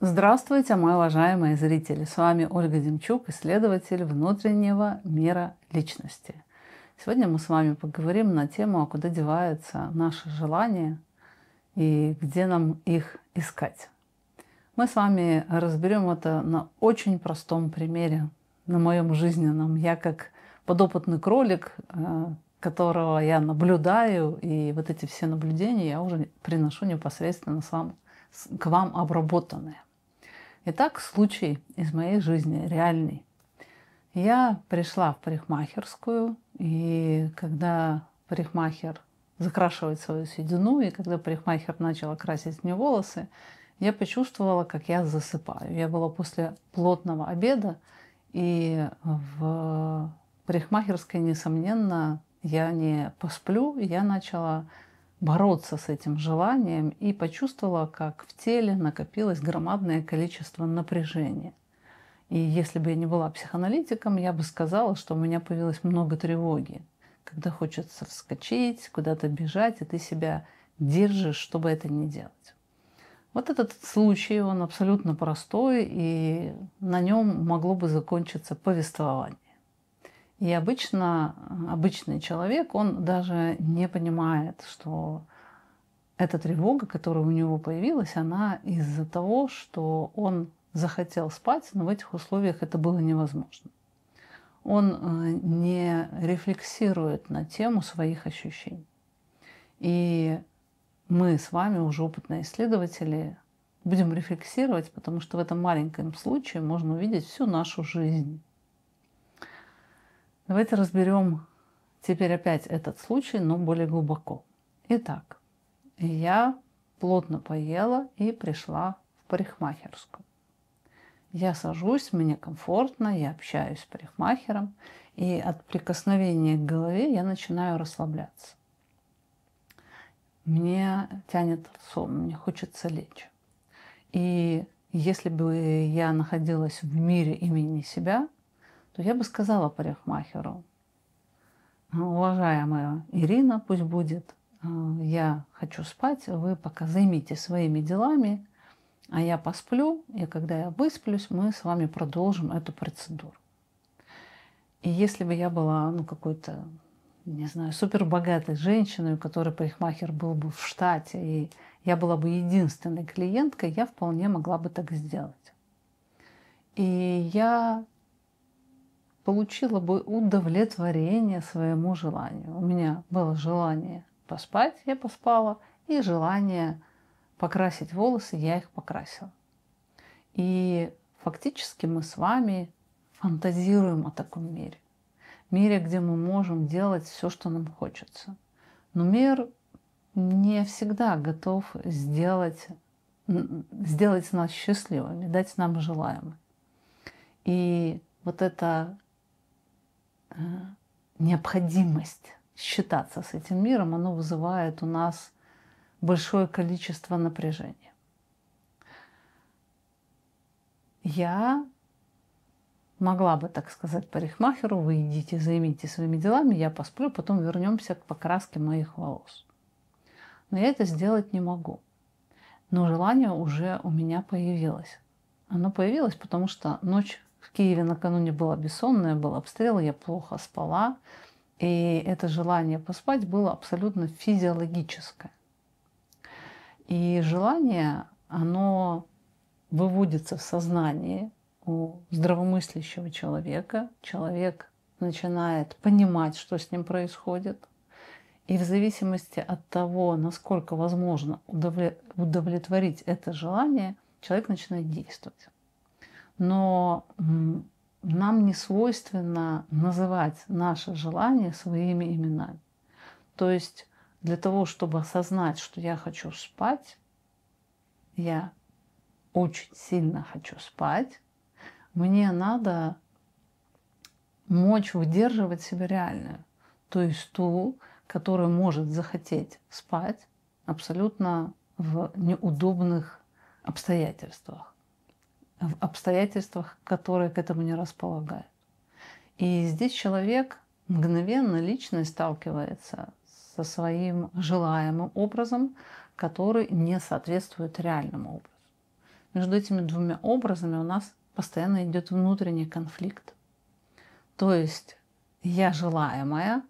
Здравствуйте, мои уважаемые зрители! С вами Ольга Демчук, исследователь внутреннего мира личности. Сегодня мы с вами поговорим на тему, куда деваются наши желания и где нам их искать. Мы с вами разберем это на очень простом примере, на моем жизненном. Я как подопытный кролик, которого я наблюдаю, и вот эти все наблюдения я уже приношу непосредственно к вам обработанные. Итак, случай из моей жизни реальный. Я пришла в парикмахерскую, и когда парикмахер закрашивает свою седину, и когда парикмахер начал красить мне волосы, я почувствовала, как я засыпаю. Я была после плотного обеда, и в парикмахерской, несомненно, я не посплю, и я начала бороться с этим желанием и почувствовала, как в теле накопилось громадное количество напряжения. И если бы я не была психоаналитиком, я бы сказала, что у меня появилось много тревоги, когда хочется вскочить, куда-то бежать, и ты себя держишь, чтобы это не делать. Вот этот случай, он абсолютно простой, и на нем могло бы закончиться повествование. И обычный человек, он даже не понимает, что эта тревога, которая у него появилась, она из-за того, что он захотел спать, но в этих условиях это было невозможно. Он не рефлексирует на тему своих ощущений. И мы с вами, уже опытные исследователи, будем рефлексировать, потому что в этом маленьком случае можно увидеть всю нашу жизнь. Давайте разберем теперь опять этот случай, но более глубоко. Итак, я плотно поела и пришла в парикмахерскую. Я сажусь, мне комфортно, я общаюсь с парикмахером, и от прикосновения к голове я начинаю расслабляться. Мне тянет в сон, мне хочется лечь. И если бы я находилась в мире имени себя, то я бы сказала парикмахеру: уважаемая Ирина, пусть будет, я хочу спать, вы пока займитесь своими делами, а я посплю, и когда я высплюсь, мы с вами продолжим эту процедуру. И если бы я была какой-то, не знаю, супербогатой женщиной, у которой парикмахер был бы в штате, и я была бы единственной клиенткой, я вполне могла бы так сделать. И я получила бы удовлетворение своему желанию. У меня было желание поспать, я поспала, и желание покрасить волосы, я их покрасила. И фактически мы с вами фантазируем о таком мире. Мире, где мы можем делать все, что нам хочется. Но мир не всегда готов сделать нас счастливыми, дать нам желаемое. И вот эта необходимость считаться с этим миром, оно вызывает у нас большое количество напряжения. Я могла бы, так сказать, парикмахеру: вы идите, займитесь своими делами, я посплю, потом вернемся к покраске моих волос. Но я это сделать не могу. Но желание уже у меня появилось. Оно появилось, потому что ночь в Киеве накануне была бессонная, был обстрел, я плохо спала. И это желание поспать было абсолютно физиологическое. И желание, оно выводится в сознании у здравомыслящего человека. Человек начинает понимать, что с ним происходит. И в зависимости от того, насколько возможно удовлетворить это желание, человек начинает действовать. Но нам не свойственно называть наши желания своими именами. То есть для того, чтобы осознать, что я хочу спать, я очень сильно хочу спать, мне надо мочь выдерживать себя реальную. То есть ту, которая может захотеть спать абсолютно в неудобных обстоятельствах. В обстоятельствах, которые к этому не располагают. И здесь человек мгновенно, личность сталкивается со своим желаемым образом, который не соответствует реальному образу. между этими двумя образами у нас постоянно идет внутренний конфликт. То есть я желаемая,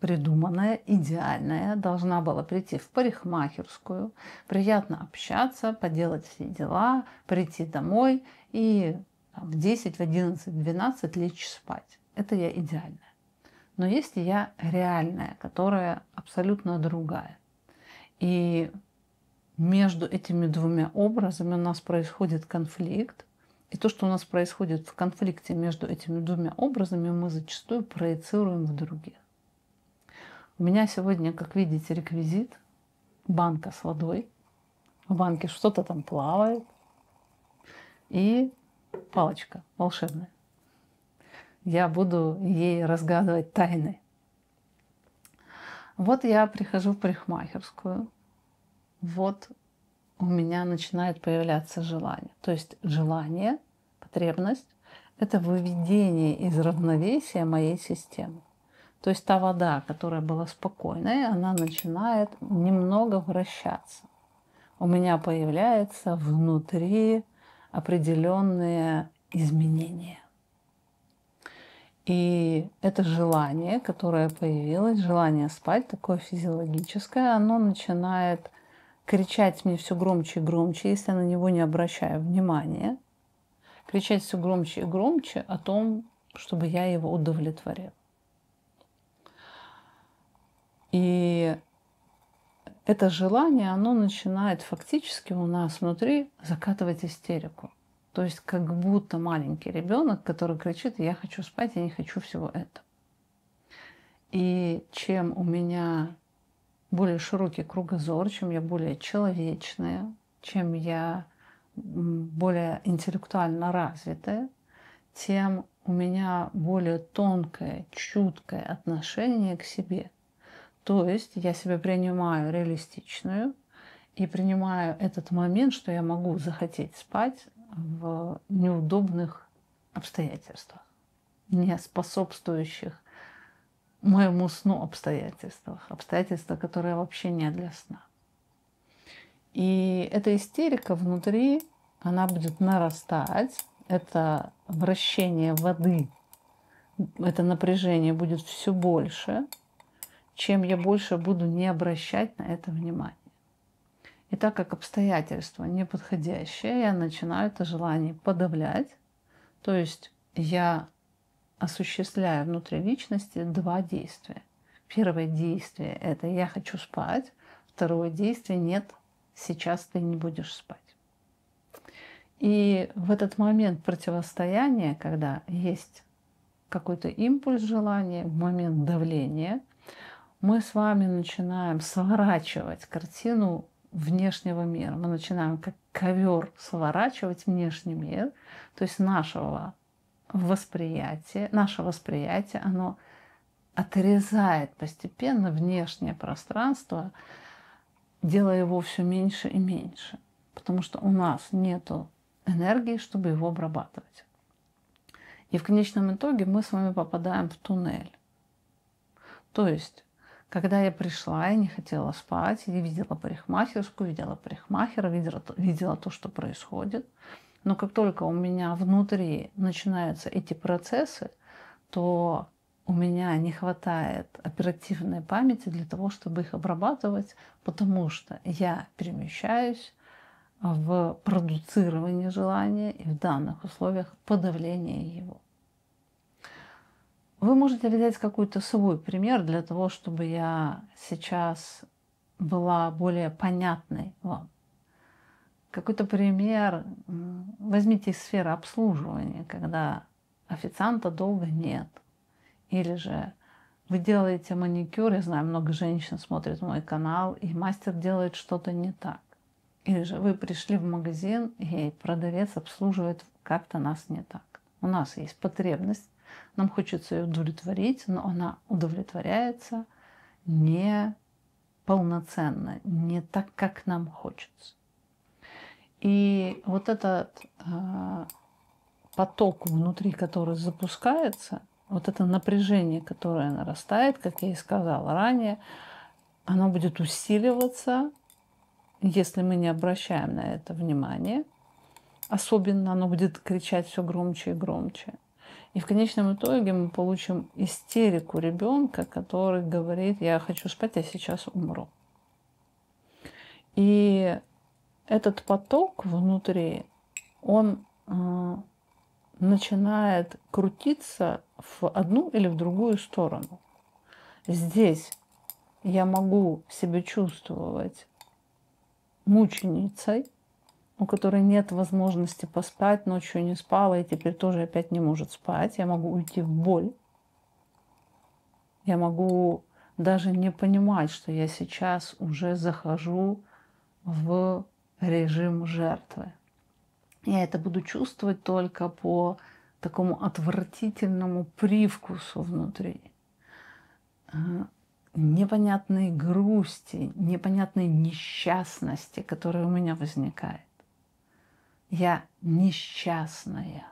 придуманная, идеальная, должна была прийти в парикмахерскую, приятно общаться, поделать все дела, прийти домой и в 10, в 11, в 12 лечь спать. Это я идеальная. Но есть и я реальная, которая абсолютно другая. И между этими двумя образами у нас происходит конфликт. И то, что у нас происходит в конфликте между этими двумя образами, мы зачастую проецируем в других. У меня сегодня, как видите, реквизит. Банка с водой. В банке что-то там плавает. И палочка волшебная. Я буду ей разгадывать тайны. Вот я прихожу в парикмахерскую. Вот у меня начинает появляться желание. То есть желание, потребность – это выведение из равновесия моей системы. То есть та вода, которая была спокойной, она начинает немного вращаться. У меня появляются внутри определенные изменения. И это желание, которое появилось, желание спать, такое физиологическое, оно начинает кричать мне все громче и громче, если я на него не обращаю внимания, кричать все громче и громче о том, чтобы я его удовлетворила. И это желание, оно начинает фактически у нас внутри закатывать истерику. То есть как будто маленький ребенок, который кричит: я хочу спать, я не хочу всего этого. И чем у меня более широкий кругозор, чем я более человечная, чем я более интеллектуально развитая, тем у меня более тонкое, чуткое отношение к себе. То есть я себя принимаю реалистичную и принимаю этот момент, что я могу захотеть спать в неудобных обстоятельствах, не способствующих моему сну обстоятельствах, которые вообще не для сна. И эта истерика внутри, она будет нарастать, это вращение воды, это напряжение будет все больше, чем я больше буду не обращать на это внимание. И так как обстоятельства неподходящие, я начинаю это желание подавлять. То есть я осуществляю внутри личности два действия. Первое действие – это я хочу спать. Второе действие – нет, сейчас ты не будешь спать. И в этот момент противостояния, когда есть какой-то импульс желания, в момент давления, мы с вами начинаем сворачивать картину внешнего мира. Мы начинаем как ковер сворачивать внешний мир, то есть наше восприятие, оно отрезает постепенно внешнее пространство, делая его все меньше и меньше, потому что у нас нет энергии, чтобы его обрабатывать. И в конечном итоге мы с вами попадаем в туннель. То есть когда я пришла и не хотела спать, я видела парикмахерскую, видела парикмахера, видела то, что происходит. Но как только у меня внутри начинаются эти процессы, то у меня не хватает оперативной памяти для того, чтобы их обрабатывать, потому что я перемещаюсь в продуцировании желания и в данных условиях подавления его. Вы можете взять какой-то свой пример для того, чтобы я сейчас была более понятной вам. Какой-то пример возьмите из сферы обслуживания, когда официанта долго нет. Или же вы делаете маникюр, я знаю, много женщин смотрят мой канал, и мастер делает что-то не так. Или же вы пришли в магазин, и продавец обслуживает как-то нас не так. У нас есть потребность, нам хочется ее удовлетворить, но она удовлетворяется не полноценно, не так, как нам хочется. И вот этот поток внутри, который запускается, вот это напряжение, которое нарастает, как я и сказала ранее, оно будет усиливаться, если мы не обращаем на это внимание. особенно оно будет кричать все громче и громче. И в конечном итоге мы получим истерику ребенка, который говорит: я хочу спать, я сейчас умру. И этот поток внутри, он начинает крутиться в одну или в другую сторону. Здесь я могу себя чувствовать мученицей, у которой нет возможности поспать, ночью не спала и теперь тоже опять не может спать. Я могу уйти в боль. Я могу даже не понимать, что я сейчас уже захожу в режим жертвы. Я это буду чувствовать только по такому отвратительному привкусу внутри. Непонятной грусти, непонятной несчастности, которая у меня возникает. Я несчастная.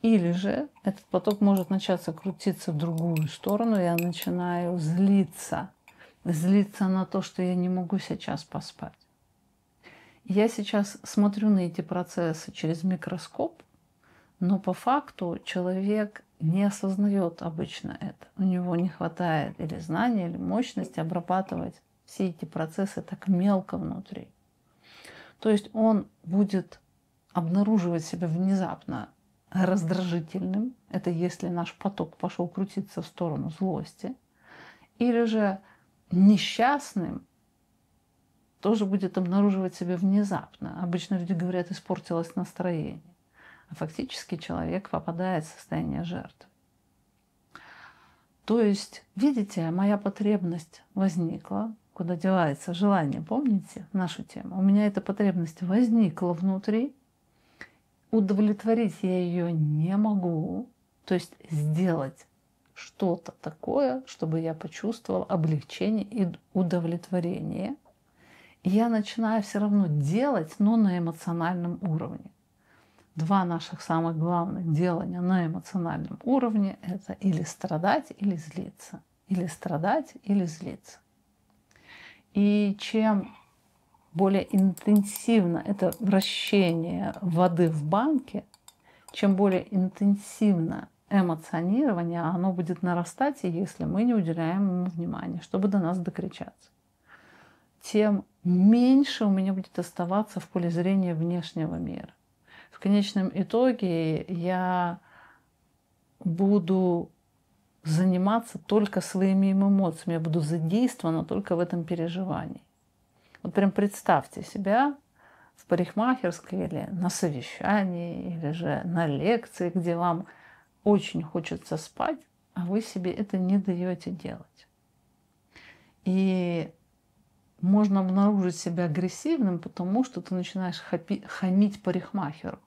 Или же этот поток может начаться крутиться в другую сторону, я начинаю злиться. Злиться на то, что я не могу сейчас поспать. Я сейчас смотрю на эти процессы через микроскоп, но по факту человек не осознает обычно это. У него не хватает или знания, или мощности обрабатывать все эти процессы так мелко внутри. То есть он будет обнаруживать себя внезапно раздражительным, это если наш поток пошел крутиться в сторону злости, или же несчастным, тоже будет обнаруживать себя внезапно. Обычно люди говорят: испортилось настроение. А фактически человек попадает в состояние жертвы. То есть, видите, моя потребность возникла. Куда девается желание, помните нашу тему? У меня эта потребность возникла внутри. Удовлетворить я ее не могу. То есть сделать что-то такое, чтобы я почувствовала облегчение и удовлетворение. И я начинаю все равно делать, но на эмоциональном уровне. Два наших самых главных делания на эмоциональном уровне – это или страдать, или злиться. Или страдать, или злиться. И чем более интенсивно это вращение воды в банке, чем более интенсивно эмоционирование, оно будет нарастать, если мы не уделяем ему внимания, чтобы до нас докричаться, тем меньше у меня будет оставаться в поле зрения внешнего мира. В конечном итоге я буду заниматься только своими эмоциями, я буду задействована только в этом переживании. Вот прям представьте себя в парикмахерской или на совещании, или же на лекции, где вам очень хочется спать, а вы себе это не даете делать. И можно обнаружить себя агрессивным, потому что ты начинаешь хамить парикмахеру.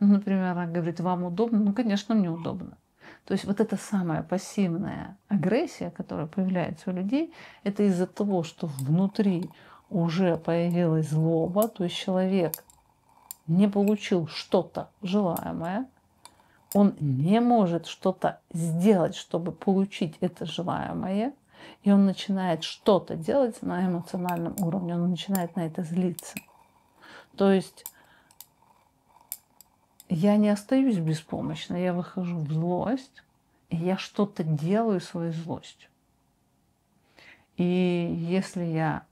Ну, например, она говорит: вам удобно? Ну, конечно, мне удобно. То есть вот эта самая пассивная агрессия, которая появляется у людей, это из-за того, что внутри уже появилась злоба, то есть человек не получил что-то желаемое, он не может что-то сделать, чтобы получить это желаемое, и он начинает что-то делать на эмоциональном уровне, он начинает на это злиться. То есть я не остаюсь беспомощной, я выхожу в злость, и я что-то делаю своей злостью. И если я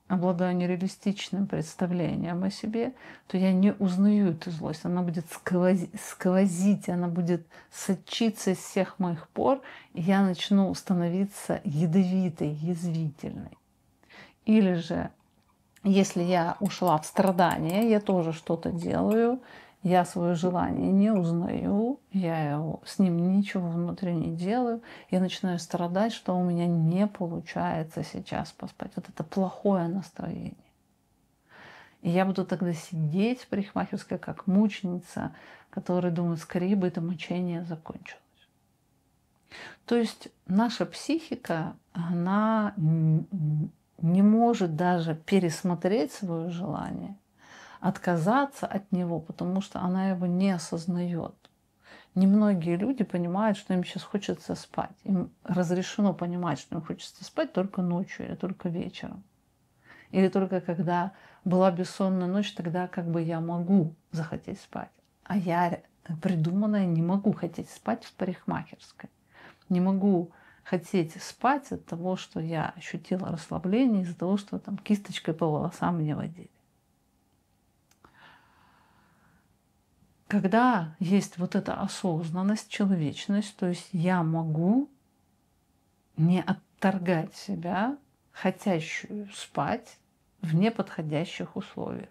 обладаю нереалистичным представлением о себе, то я не узнаю эту злость. Она будет сквозить, она будет сочиться из всех моих пор, и я начну становиться ядовитой, язвительной. Или же, если я ушла в страдания, я тоже что-то делаю, я свое желание не узнаю, с ним ничего внутри не делаю, я начинаю страдать, что у меня не получается сейчас поспать. Вот это плохое настроение. И я буду тогда сидеть в парикмахерской как мученица, которая думает: скорее бы это мучение закончилось. То есть наша психика, она не может даже пересмотреть свое желание, отказаться от него, потому что она его не осознает. Немногие люди понимают, что им сейчас хочется спать. Им разрешено понимать, что им хочется спать только ночью или только вечером. Или только когда была бессонная ночь, тогда как бы я могу захотеть спать. А я придуманная не могу хотеть спать в парикмахерской. Не могу хотеть спать от того, что я ощутила расслабление, из-за того, что там кисточкой по волосам мне водили. Когда есть вот эта осознанность, человечность, то есть я могу не отторгать себя, хотящую спать в неподходящих условиях,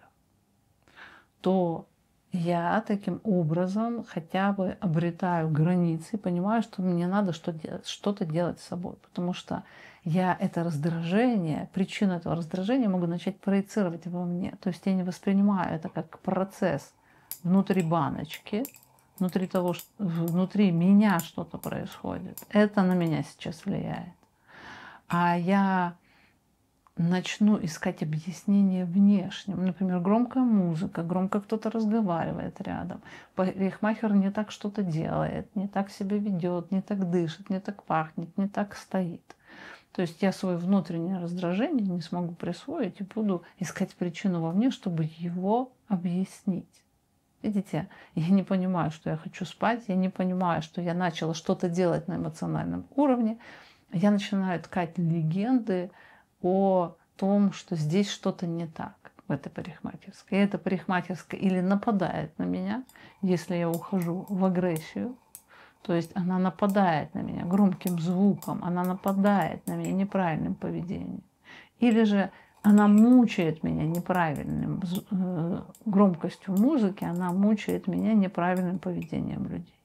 то я таким образом хотя бы обретаю границы, понимаю, что мне надо что-то делать с собой, потому что я это раздражение, причину этого раздражения могу начать проецировать во мне. То есть я не воспринимаю это как процесс внутри баночки, внутри того, что внутри меня что-то происходит. Это на меня сейчас влияет. А я начну искать объяснение внешним. Например, громкая музыка, громко кто-то разговаривает рядом. Парикмахер не так что-то делает, не так себя ведет, не так дышит, не так пахнет, не так стоит. То есть я свое внутреннее раздражение не смогу присвоить и буду искать причину вовне, чтобы его объяснить. Видите, я не понимаю, что я хочу спать, я не понимаю, что я начала что-то делать на эмоциональном уровне. Я начинаю ткать легенды о том, что здесь что-то не так в этой парикмахерской. И эта парикмахерская или нападает на меня, если я ухожу в агрессию, то есть она нападает на меня громким звуком, она нападает на меня неправильным поведением. Или же она мучает меня неправильным громкостью музыки, она мучает меня неправильным поведением людей.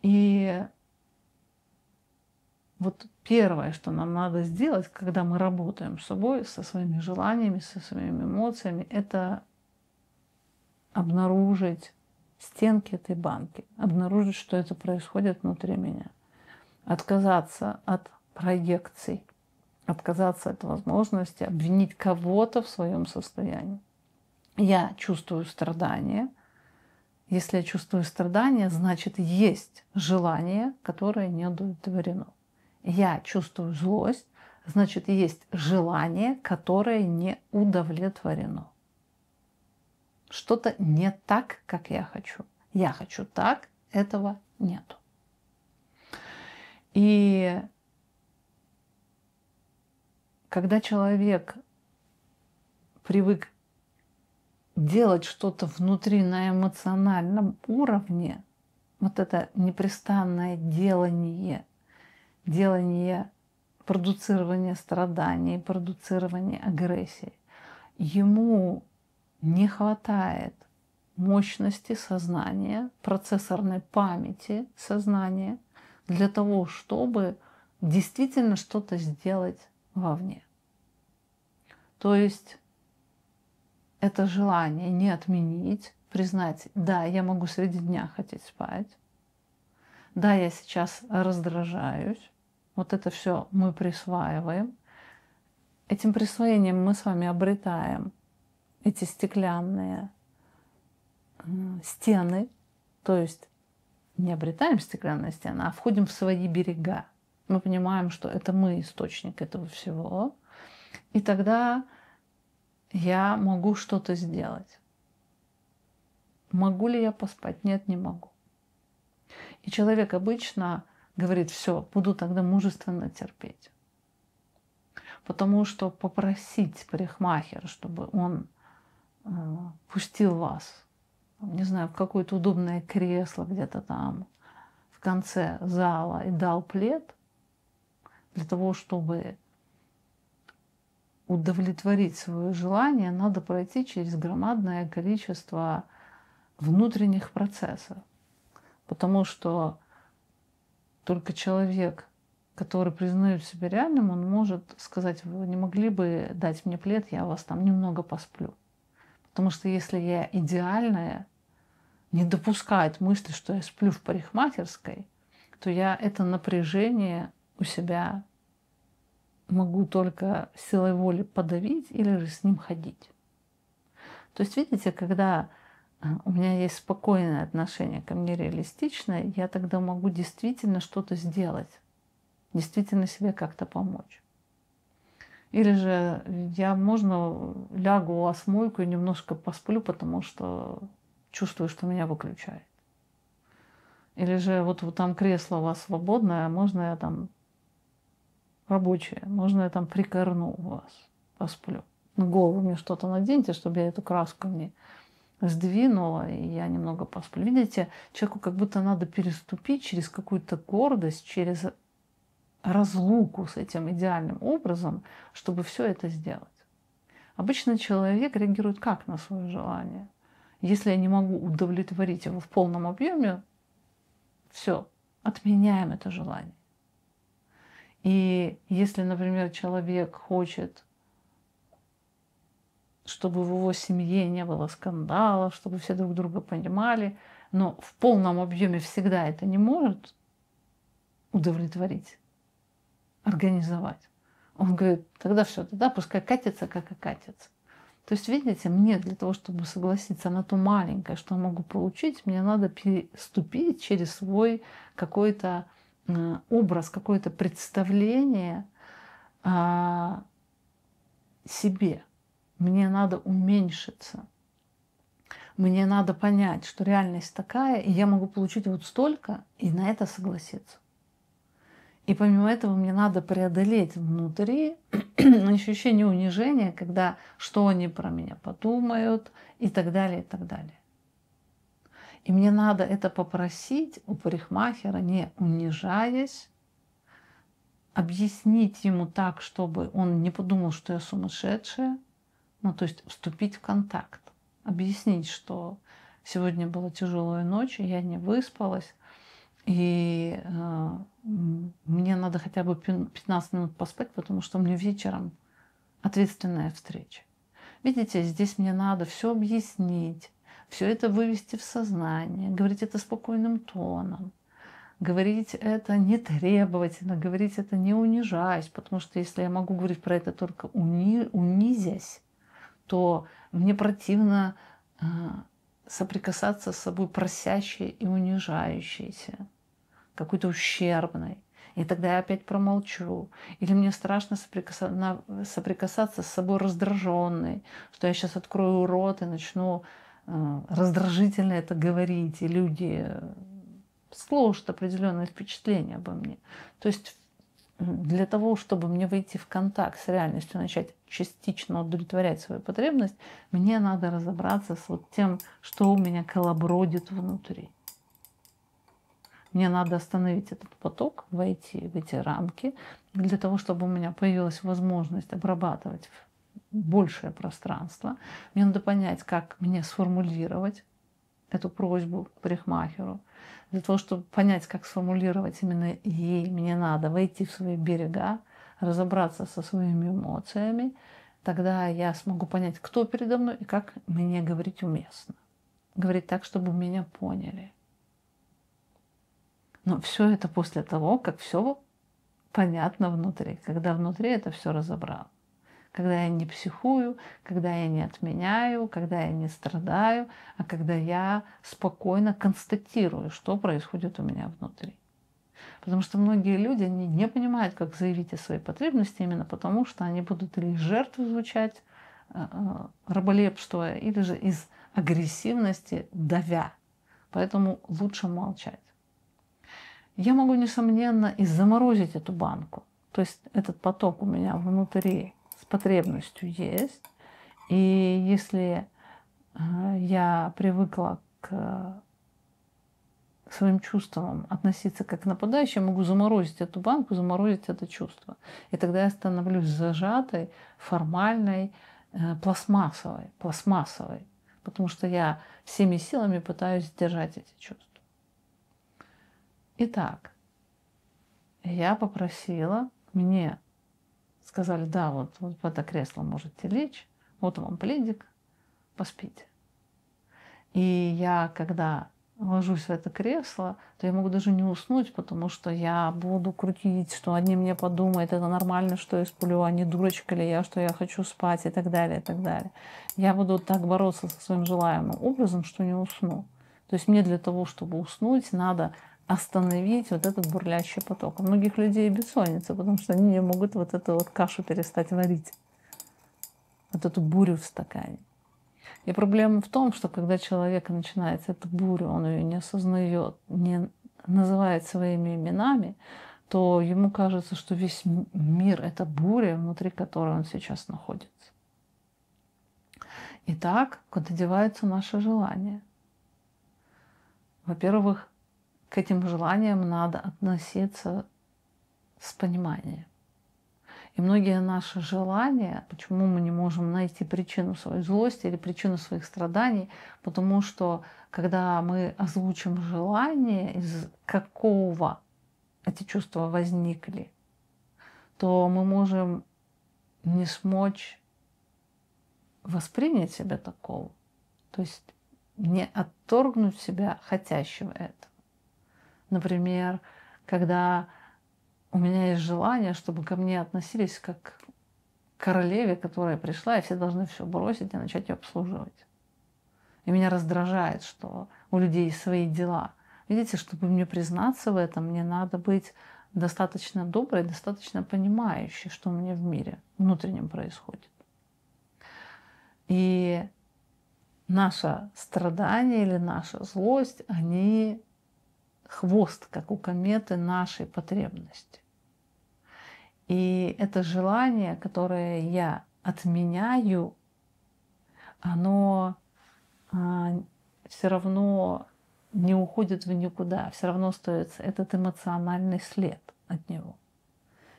И вот первое, что нам надо сделать, когда мы работаем с собой, со своими желаниями, со своими эмоциями, это обнаружить стенки этой банки, обнаружить, что это происходит внутри меня, отказаться от проекций, отказаться от возможности обвинить кого-то в своем состоянии. Я чувствую страдание. Если я чувствую страдание, значит, есть желание, которое не удовлетворено. Я чувствую злость, значит, есть желание, которое не удовлетворено. Что-то не так, как я хочу. Я хочу так, этого нету. И когда человек привык делать что-то внутри на эмоциональном уровне, вот это непрестанное делание, продуцирование страданий, продуцирование агрессии, ему не хватает мощности сознания, процессорной памяти сознания для того, чтобы действительно что-то сделать вовне. То есть это желание не отменить, признать, да, я могу среди дня хотеть спать, да, я сейчас раздражаюсь, вот это все мы присваиваем. Этим присвоением мы с вами обретаем эти стеклянные стены, то есть не обретаем стеклянные стены, а входим в свои берега. Мы понимаем, что это мы источник этого всего, и тогда я могу что-то сделать. Могу ли я поспать? Нет, не могу. И человек обычно говорит, все, буду тогда мужественно терпеть. Потому что попросить парикмахера, чтобы он пустил вас, не знаю, в какое-то удобное кресло где-то там в конце зала и дал плед, для того, чтобы удовлетворить свое желание, надо пройти через громадное количество внутренних процессов. Потому что только человек, который признает себя реальным, он может сказать, вы не могли бы дать мне плед, я у вас там немного посплю. Потому что если я идеальная, не допускает мысли, что я сплю в парикмахерской, то я это напряжение у себя могу только силой воли подавить или же с ним ходить. То есть, видите, когда у меня есть спокойное отношение ко мне, реалистичное, я тогда могу действительно что-то сделать, действительно себе как-то помочь. Или же можно лягу у вас в мойку и немножко посплю, потому что чувствую, что меня выключает. Или же вот там кресло у вас свободное, можно я там рабочее, можно я там прикорну у вас, посплю. На голову мне что-то наденьте, чтобы я эту краску не сдвинула, и я немного посплю. Видите, человеку как будто надо переступить через какую-то гордость, через разлуку с этим идеальным образом, чтобы все это сделать. Обычно человек реагирует как на свое желание? Если я не могу удовлетворить его в полном объеме, все, отменяем это желание. И если, например, человек хочет, чтобы в его семье не было скандалов, чтобы все друг друга понимали, но в полном объеме всегда это не может удовлетворить, организовать. Он говорит, тогда все, тогда пускай катится, как и катится. То есть, видите, мне для того, чтобы согласиться на то маленькое, что я могу получить, мне надо переступить через свой какой-то образ, какое-то представление о себе. Мне надо уменьшиться. Мне надо понять, что реальность такая, и я могу получить вот столько, и на это согласиться. И помимо этого мне надо преодолеть внутри ощущение унижения, когда что они про меня подумают и так далее, и так далее. И мне надо это попросить у парикмахера, не унижаясь, объяснить ему так, чтобы он не подумал, что я сумасшедшая, ну, то есть вступить в контакт, объяснить, что сегодня была тяжелая ночь, я не выспалась, и мне надо хотя бы 15 минут поспать, потому что мне вечером ответственная встреча. Видите, здесь мне надо все объяснить, все это вывести в сознание, говорить это спокойным тоном, говорить это не требовательно, говорить это не унижаясь, потому что если я могу говорить про это только унизясь, то мне противно соприкасаться с собой просящей и унижающейся, какой-то ущербной. И тогда я опять промолчу. Или мне страшно соприкасаться с собой раздраженной, что я сейчас открою рот и начну раздражительно это говорить, и люди сложат определенное впечатление обо мне. То есть для того, чтобы мне войти в контакт с реальностью, начать частично удовлетворять свою потребность, мне надо разобраться с вот тем, что у меня колобродит внутри. Мне надо остановить этот поток, войти в эти рамки, для того, чтобы у меня появилась возможность обрабатывать большее пространство. Мне надо понять, как мне сформулировать эту просьбу к парикмахеру. Для того, чтобы понять, как сформулировать именно ей, мне надо войти в свои берега, разобраться со своими эмоциями. Тогда я смогу понять, кто передо мной и как мне говорить уместно. Говорить так, чтобы меня поняли. Но все это после того, как все понятно внутри, когда внутри это все разобрал. Когда я не психую, когда я не отменяю, когда я не страдаю, а когда я спокойно констатирую, что происходит у меня внутри. Потому что многие люди они не понимают, как заявить о своей потребности, именно потому что они будут или из жертвы звучать, раболепствуя, или же из агрессивности давя. Поэтому лучше молчать. Я могу, несомненно, и заморозить эту банку. То есть этот поток у меня внутри с потребностью есть. И если я привыкла к своим чувствам относиться как к нападающей, я могу заморозить эту банку, заморозить это чувство. И тогда я становлюсь зажатой, формальной, пластмассовой. Потому что я всеми силами пытаюсь сдержать эти чувства. Итак, я попросила, мне сказали, да, вот в это кресло можете лечь, вот вам пледик, поспите. И я, когда ложусь в это кресло, то я могу даже не уснуть, потому что я буду крутить, что они мне подумают, это нормально, что я сплю, а не дурочка ли я, что я хочу спать и так далее, и так далее. Я буду так бороться со своим желаемым образом, что не усну. То есть мне для того, чтобы уснуть, надо остановить вот этот бурлящий поток. У многих людей бессонница, потому что они не могут вот эту вот кашу перестать варить, вот эту бурю в стакане. И проблема в том, что когда человек начинается эту бурю, он ее не осознает, не называет своими именами, то ему кажется, что весь мир — это буря, внутри которой он сейчас находится. Итак, куда деваются наши желания? Во-первых, к этим желаниям надо относиться с пониманием. И многие наши желания, почему мы не можем найти причину своей злости или причину своих страданий, потому что когда мы озвучим желание, из какого эти чувства возникли, то мы можем не смочь воспринять себя такого, то есть не отторгнуть себя хотящего этого. Например, когда у меня есть желание, чтобы ко мне относились как к королеве, которая пришла, и все должны все бросить и начать ее обслуживать. И меня раздражает, что у людей свои дела. Видите, чтобы мне признаться в этом, мне надо быть достаточно доброй, достаточно понимающей, что у меня в мире внутреннем происходит. И наше страдание или наша злость, они хвост, как у кометы, нашей потребности. И это желание, которое я отменяю, оно все равно не уходит в никуда, все равно остается этот эмоциональный след от него.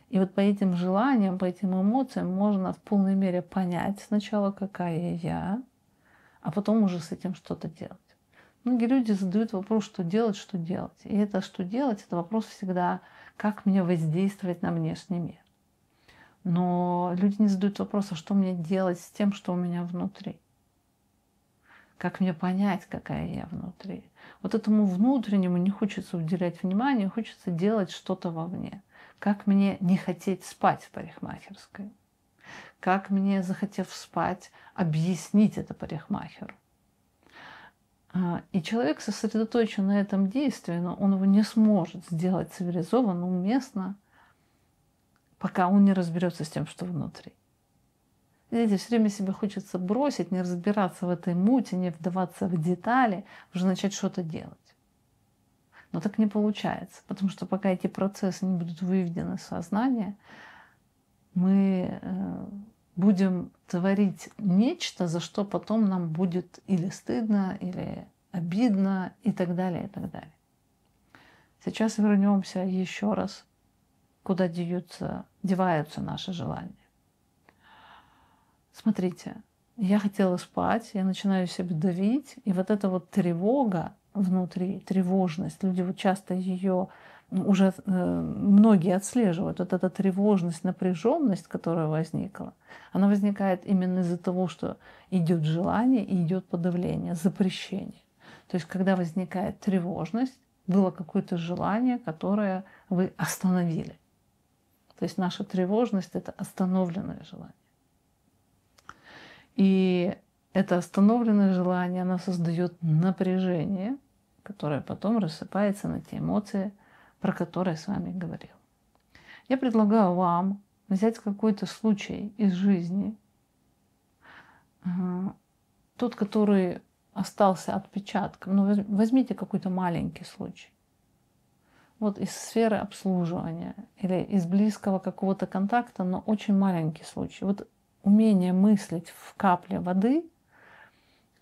И вот по этим желаниям, по этим эмоциям можно в полной мере понять сначала, какая я, а потом уже с этим что-то делать. Многие люди задают вопрос, что делать, что делать. И это что делать, это вопрос всегда, как мне воздействовать на внешний мир. Но люди не задают вопроса, что мне делать с тем, что у меня внутри. Как мне понять, какая я внутри. Вот этому внутреннему не хочется уделять внимание, хочется делать что-то вовне. Как мне не хотеть спать в парикмахерской. Как мне, захотев спать, объяснить это парикмахеру. И человек сосредоточен на этом действии, но он его не сможет сделать цивилизованно, уместно, пока он не разберется с тем, что внутри. Видите, все время себе хочется бросить, не разбираться в этой муте, не вдаваться в детали, уже начать что-то делать. Но так не получается, потому что пока эти процессы не будут выведены из сознания, мы будем творить нечто, за что потом нам будет или стыдно, или обидно, и так далее, и так далее. Сейчас вернемся еще раз, куда деваются наши желания. Смотрите, я хотела спать, я начинаю себя давить, и вот эта вот тревога внутри, тревожность, люди вот часто ее уже многие отслеживают, вот эта тревожность, напряженность, которая возникла, она возникает именно из-за того, что идет желание и идет подавление, запрещение. То есть, когда возникает тревожность, было какое-то желание, которое вы остановили. То есть наша тревожность — это остановленное желание. И это остановленное желание, оно создает напряжение, которое потом рассыпается на те эмоции, про которые я с вами говорил. Я предлагаю вам взять какой-то случай из жизни, тот, который остался отпечатком. Ну, возьмите какой-то маленький случай. Вот из сферы обслуживания или из близкого какого-то контакта, но очень маленький случай. Вот умение мыслить в капле воды,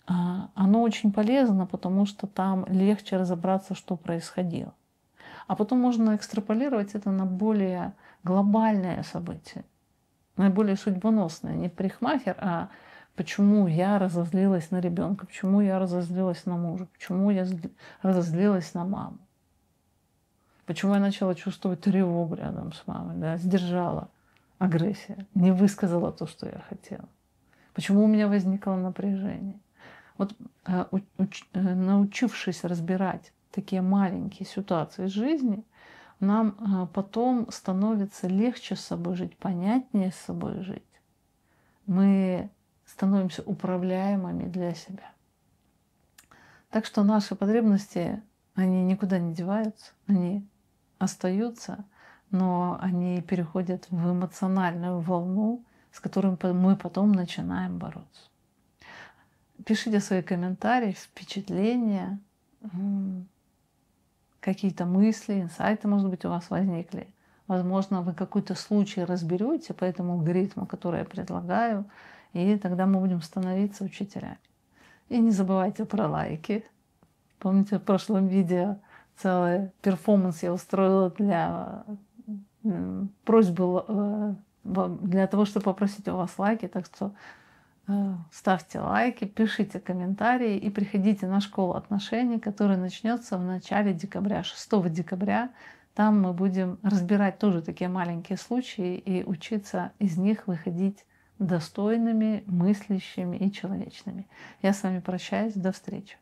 оно очень полезно, потому что там легче разобраться, что происходило. А потом можно экстраполировать это на более глобальное событие, наиболее судьбоносное. Не парикмахер, а почему я разозлилась на ребенка, почему я разозлилась на мужа, почему я разозлилась на маму. Почему я начала чувствовать тревогу рядом с мамой, да, сдержала агрессию, не высказала то, что я хотела. Почему у меня возникло напряжение. Вот научившись разбирать такие маленькие ситуации из жизни, нам потом становится легче с собой жить, понятнее с собой жить. Мы становимся управляемыми для себя. Так что наши потребности Они никуда не деваются, они остаются, но они переходят в эмоциональную волну, с которой мы потом начинаем бороться. Пишите свои комментарии, впечатления, какие-то мысли, инсайты, может быть, у вас возникли. Возможно, вы какой-то случай разберете по этому алгоритму, который я предлагаю, и тогда мы будем становиться учителями. И не забывайте про лайки. Помните, в прошлом видео целый перформанс я устроила для просьбы, для того, чтобы попросить у вас лайки. Так что ставьте лайки, пишите комментарии и приходите на школу отношений, которая начнется в начале декабря, 6 декабря. Там мы будем разбирать тоже такие маленькие случаи и учиться из них выходить достойными, мыслящими и человечными. Я с вами прощаюсь. До встречи.